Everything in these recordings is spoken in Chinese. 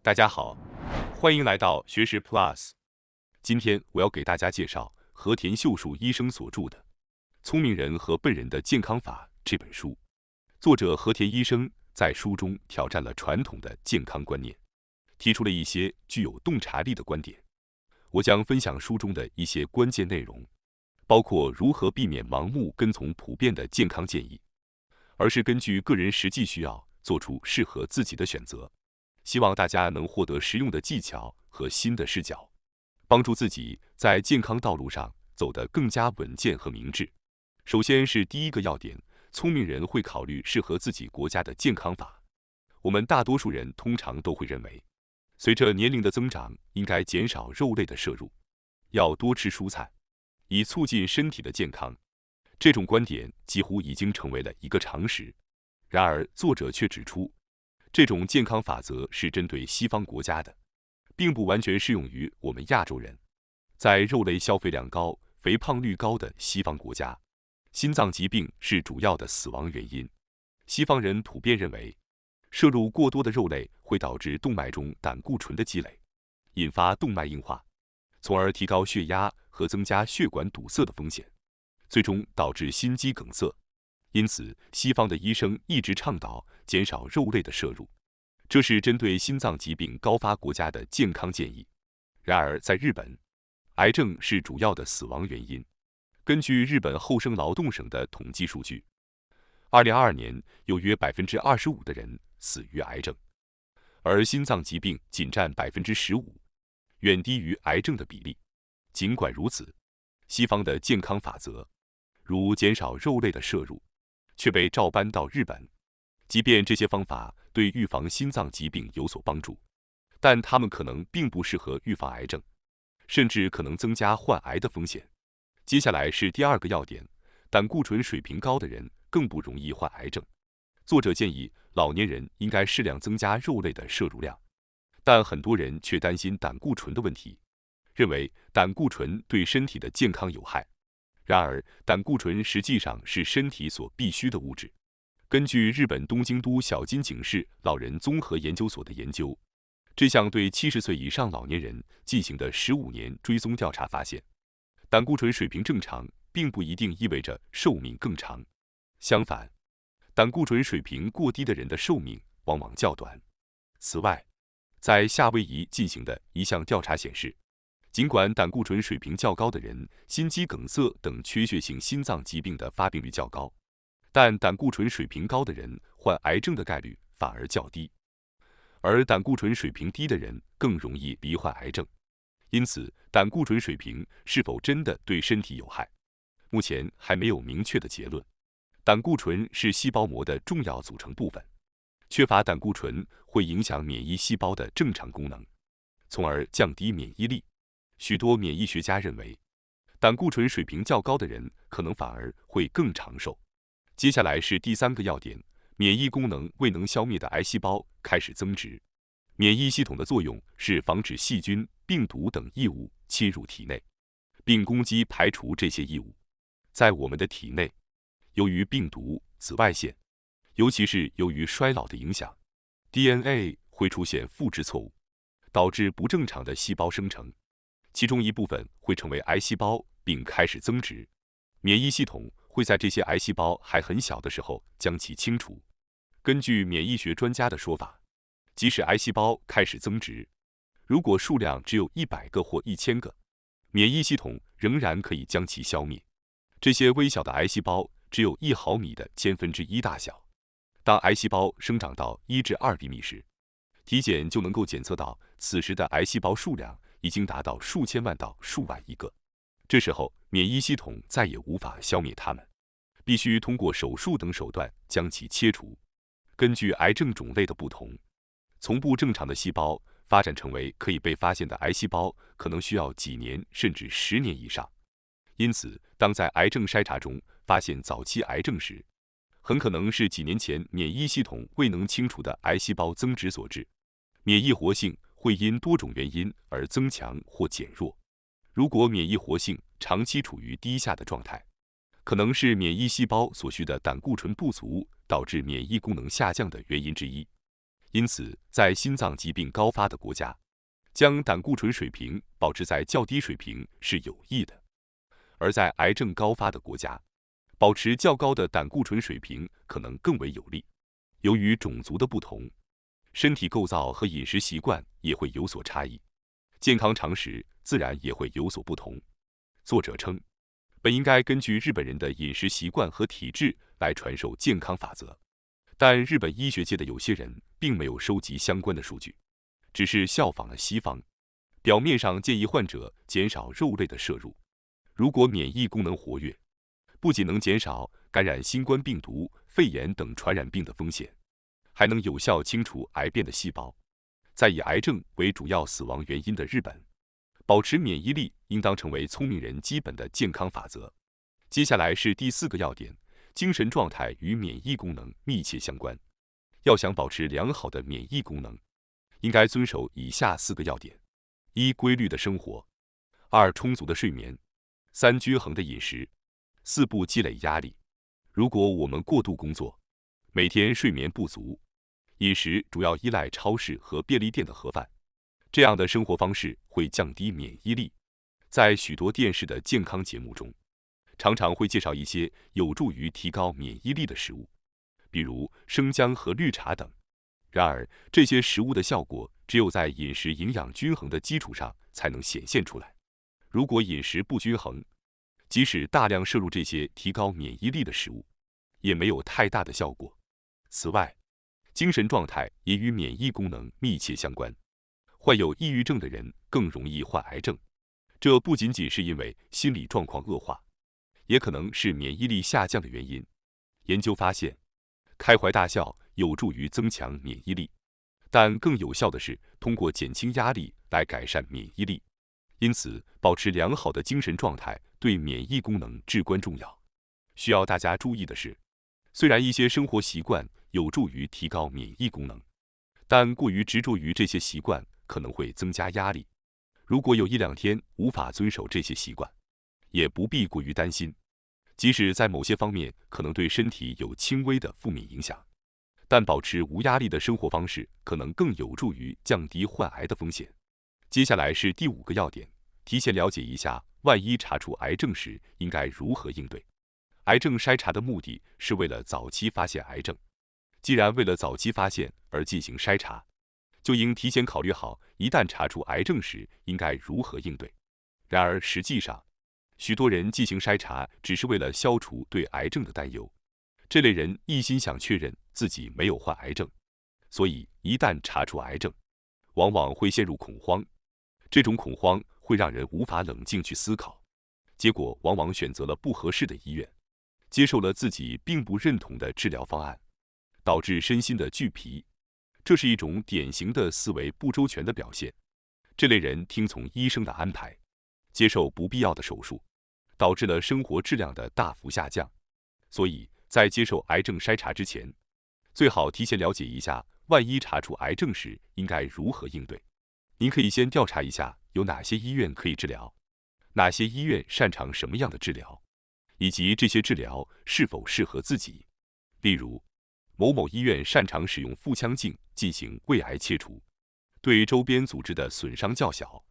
大家好，欢迎来到学识 Plus。今天我要给大家介绍和田秀树医生所著的《聪明人和笨人的健康法》这本书。作者和田医生在书中挑战了传统的健康观念，提出了一些具有洞察力的观点。我将分享书中的一些关键内容，包括如何避免盲目跟从普遍的健康建议，而是根据个人实际需要做出适合自己的选择。希望大家能获得实用的技巧和新的视角，帮助自己在健康道路上走得更加稳健和明智。首先是第一个要点，聪明人会考虑适合自己国家的健康法。我们大多数人通常都会认为，随着年龄的增长，应该减少肉类的摄入，要多吃蔬菜，以促进身体的健康。这种观点几乎已经成为了一个常识。然而，作者却指出，这种健康法则是针对西方国家的，并不完全适用于我们亚洲人。在肉类消费量高、肥胖率高的西方国家，心脏疾病是主要的死亡原因。西方人普遍认为，摄入过多的肉类会导致动脉中胆固醇的积累，引发动脉硬化，从而提高血压和增加血管堵塞的风险，最终导致心肌梗塞。因此，西方的医生一直倡导减少肉类的摄入，这是针对心脏疾病高发国家的健康建议。然而，在日本，癌症是主要的死亡原因。根据日本厚生劳动省的统计数据，2022年有约25%的人死于癌症，而心脏疾病仅占15%，远低于癌症的比例。尽管如此，西方的健康法则，如减少肉类的摄入，却被照搬到日本。即便这些方法对预防心脏疾病有所帮助，但它们可能并不适合预防癌症，甚至可能增加患癌的风险。接下来是第二个要点，胆固醇水平高的人更不容易患癌症。作者建议老年人应该适量增加肉类的摄入量，但很多人却担心胆固醇的问题，认为胆固醇对身体的健康有害。然而，胆固醇实际上是身体所必需的物质。根据日本东京都小金井市老人综合研究所的研究，这项对70岁以上老年人进行的15年追踪调查发现，胆固醇水平正常并不一定意味着寿命更长。相反，胆固醇水平过低的人的寿命往往较短。此外，在夏威夷进行的一项调查显示，尽管胆固醇水平较高的人心肌梗塞等缺血性心脏疾病的发病率较高，但胆固醇水平高的人患癌症的概率反而较低，而胆固醇水平低的人更容易罹患癌症。因此，胆固醇水平是否真的对身体有害，目前还没有明确的结论。胆固醇是细胞膜的重要组成部分，缺乏胆固醇会影响免疫细胞的正常功能，从而降低免疫力。许多免疫学家认为，胆固醇水平较高的人可能反而会更长寿。接下来是第三个要点，免疫功能未能消灭的癌细胞开始增殖。免疫系统的作用是防止细菌、病毒等异物侵入体内，并攻击排除这些异物。在我们的体内，由于病毒、紫外线，尤其是由于衰老的影响， DNA 会出现复制错误，导致不正常的细胞生成，其中一部分会成为癌细胞并开始增殖。免疫系统会在这些癌细胞还很小的时候将其清除。根据免疫学专家的说法，即使癌细胞开始增殖，如果数量只有100个或1000个，免疫系统仍然可以将其消灭。这些微小的癌细胞只有1毫米的1/1000大小。当癌细胞生长到1至2厘米时，体检就能够检测到此时的癌细胞数量已经达到数千万到数万亿个。这时候，免疫系统再也无法消灭它们，必须通过手术等手段将其切除。根据癌症种类的不同，从不正常的细胞发展成为可以被发现的癌细胞，可能需要几年甚至10年以上。因此，当在癌症筛查中发现早期癌症时，很可能是几年前免疫系统未能清除的癌细胞增殖所致。免疫活性会因多种原因而增强或减弱。如果免疫活性长期处于低下的状态，可能是免疫细胞所需的胆固醇不足导致免疫功能下降的原因之一。因此，在心脏疾病高发的国家，将胆固醇水平保持在较低水平是有益的；而在癌症高发的国家，保持较高的胆固醇水平可能更为有利。由于种族的不同，身体构造和饮食习惯也会有所差异，健康常识自然也会有所不同。作者称，本应该根据日本人的饮食习惯和体质来传授健康法则，但日本医学界的有些人并没有收集相关的数据，只是效仿了西方，表面上建议患者减少肉类的摄入。如果免疫功能活跃，不仅能减少感染新冠病毒、肺炎等传染病的风险，还能有效清除癌变的细胞。在以癌症为主要死亡原因的日本，保持免疫力应当成为聪明人基本的健康法则。接下来是第4个要点，精神状态与免疫功能密切相关。要想保持良好的免疫功能，应该遵守以下4个要点：1、规律的生活；2、充足的睡眠；3、均衡的饮食；4、不积累压力。如果我们过度工作，每天睡眠不足，饮食主要依赖超市和便利店的盒饭，这样的生活方式会降低免疫力。在许多电视的健康节目中，常常会介绍一些有助于提高免疫力的食物，比如生姜和绿茶等。然而，这些食物的效果只有在饮食营养均衡的基础上才能显现出来。如果饮食不均衡，即使大量摄入这些提高免疫力的食物，也没有太大的效果。此外，精神状态也与免疫功能密切相关。患有抑郁症的人更容易患癌症，这不仅仅是因为心理状况恶化，也可能是免疫力下降的原因。研究发现，开怀大笑有助于增强免疫力，但更有效的是通过减轻压力来改善免疫力。因此，保持良好的精神状态对免疫功能至关重要。需要大家注意的是，虽然一些生活习惯有助于提高免疫功能，但过于执着于这些习惯可能会增加压力。如果有1-2天无法遵守这些习惯，也不必过于担心。即使在某些方面可能对身体有轻微的负面影响，但保持无压力的生活方式可能更有助于降低患癌的风险。接下来是第5个要点，提前了解一下万一查出癌症时应该如何应对。癌症筛查的目的是为了早期发现癌症，既然为了早期发现而进行筛查，就应提前考虑好一旦查出癌症时应该如何应对。然而实际上，许多人进行筛查只是为了消除对癌症的担忧，这类人一心想确认自己没有患癌症，所以一旦查出癌症，往往会陷入恐慌。这种恐慌会让人无法冷静去思考，结果往往选择了不合适的医院，接受了自己并不认同的治疗方案，导致身心的俱疲。这是一种典型的思维不周全的表现。这类人听从医生的安排，接受不必要的手术，导致了生活质量的大幅下降。所以在接受癌症筛查之前，最好提前了解一下万一查出癌症时应该如何应对。您可以先调查一下有哪些医院可以治疗，哪些医院擅长什么样的治疗，以及这些治疗是否适合自己。例如，某某医院擅长使用腹腔镜进行胃癌切除，对周边组织的损伤较小。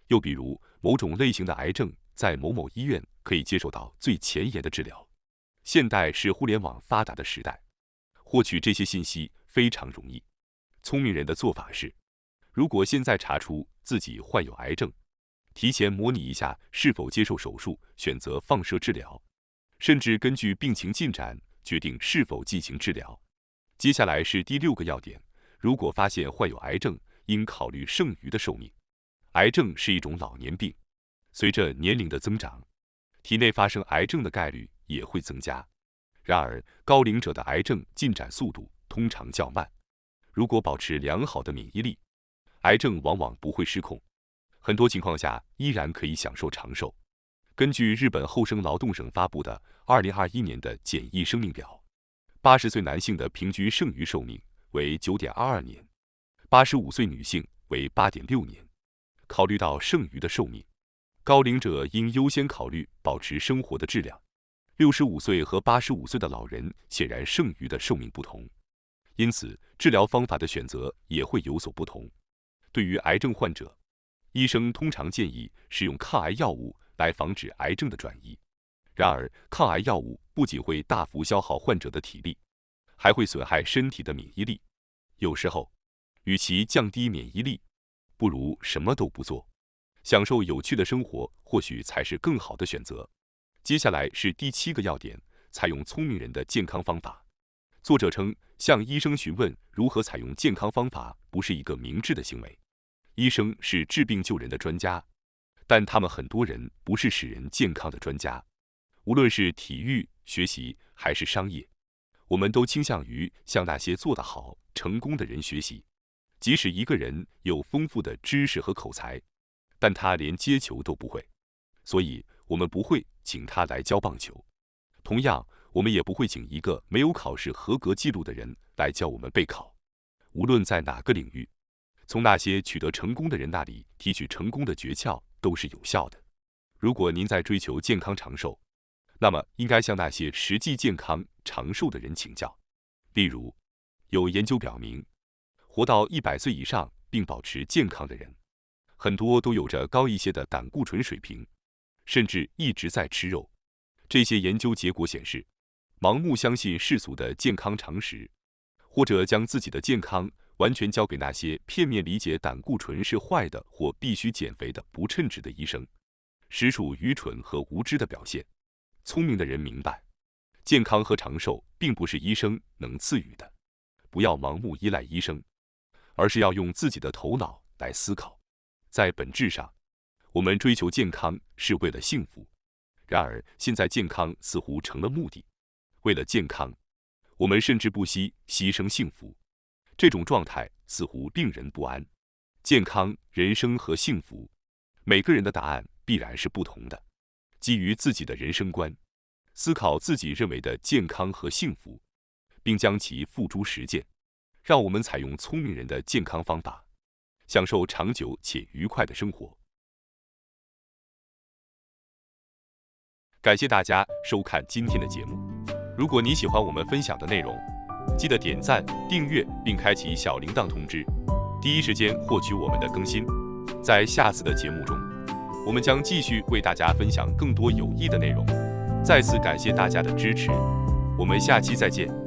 又比如，某种类型的癌症在某某医院可以接受到最前沿的治疗。现代是互联网发达的时代，获取这些信息非常容易。聪明人的做法是，如果现在查出自己患有癌症，提前模拟一下是否接受手术，选择放射治疗，甚至根据病情进展决定是否进行治疗。接下来是第6个要点，如果发现患有癌症，应考虑剩余的寿命。癌症是一种老年病，随着年龄的增长，体内发生癌症的概率也会增加。然而，高龄者的癌症进展速度通常较慢。如果保持良好的免疫力，癌症往往不会失控，很多情况下依然可以享受长寿。根据日本厚生劳动省发布的2021年的简易生命表，80岁男性的平均剩余寿命为 9.22 年，85岁女性为 8.6 年。考虑到剩余的寿命，高龄者应优先考虑保持生活的质量。65岁和85岁的老人显然剩余的寿命不同，因此治疗方法的选择也会有所不同。对于癌症患者，医生通常建议使用抗癌药物来防止癌症的转移。然而，抗癌药物不仅会大幅消耗患者的体力，还会损害身体的免疫力。有时候，与其降低免疫力，不如什么都不做，享受有趣的生活，或许才是更好的选择。接下来是第7个要点：采用聪明人的健康方法。作者称，向医生询问如何采用健康方法不是一个明智的行为。医生是治病救人的专家，但他们很多人不是使人健康的专家。无论是体育、学习还是商业，我们都倾向于向那些做得好、成功的人学习。即使一个人有丰富的知识和口才，但他连接球都不会，所以我们不会请他来教棒球。同样，我们也不会请一个没有考试合格记录的人来教我们备考。无论在哪个领域，从那些取得成功的人那里提取成功的诀窍都是有效的。如果您在追求健康长寿，那么应该向那些实际健康长寿的人请教。例如，有研究表明，活到100岁以上并保持健康的人，很多都有着高一些的胆固醇水平，甚至一直在吃肉。这些研究结果显示，盲目相信世俗的健康常识，或者将自己的健康完全交给那些片面理解胆固醇是坏的或必须减肥的不称职的医生，实属愚蠢和无知的表现。聪明的人明白，健康和长寿并不是医生能赐予的，不要盲目依赖医生，而是要用自己的头脑来思考。在本质上，我们追求健康是为了幸福，然而现在健康似乎成了目的。为了健康，我们甚至不惜牺牲幸福，这种状态似乎令人不安。健康、人生和幸福，每个人的答案必然是不同的。基于自己的人生观，思考自己认为的健康和幸福，并将其付诸实践。让我们采用聪明人的健康方法，享受长久且愉快的生活。感谢大家收看今天的节目。如果你喜欢我们分享的内容，记得点赞、订阅并开启小铃铛通知，第一时间获取我们的更新。在下次的节目中，我们将继续为大家分享更多有益的内容。再次感谢大家的支持，我们下期再见。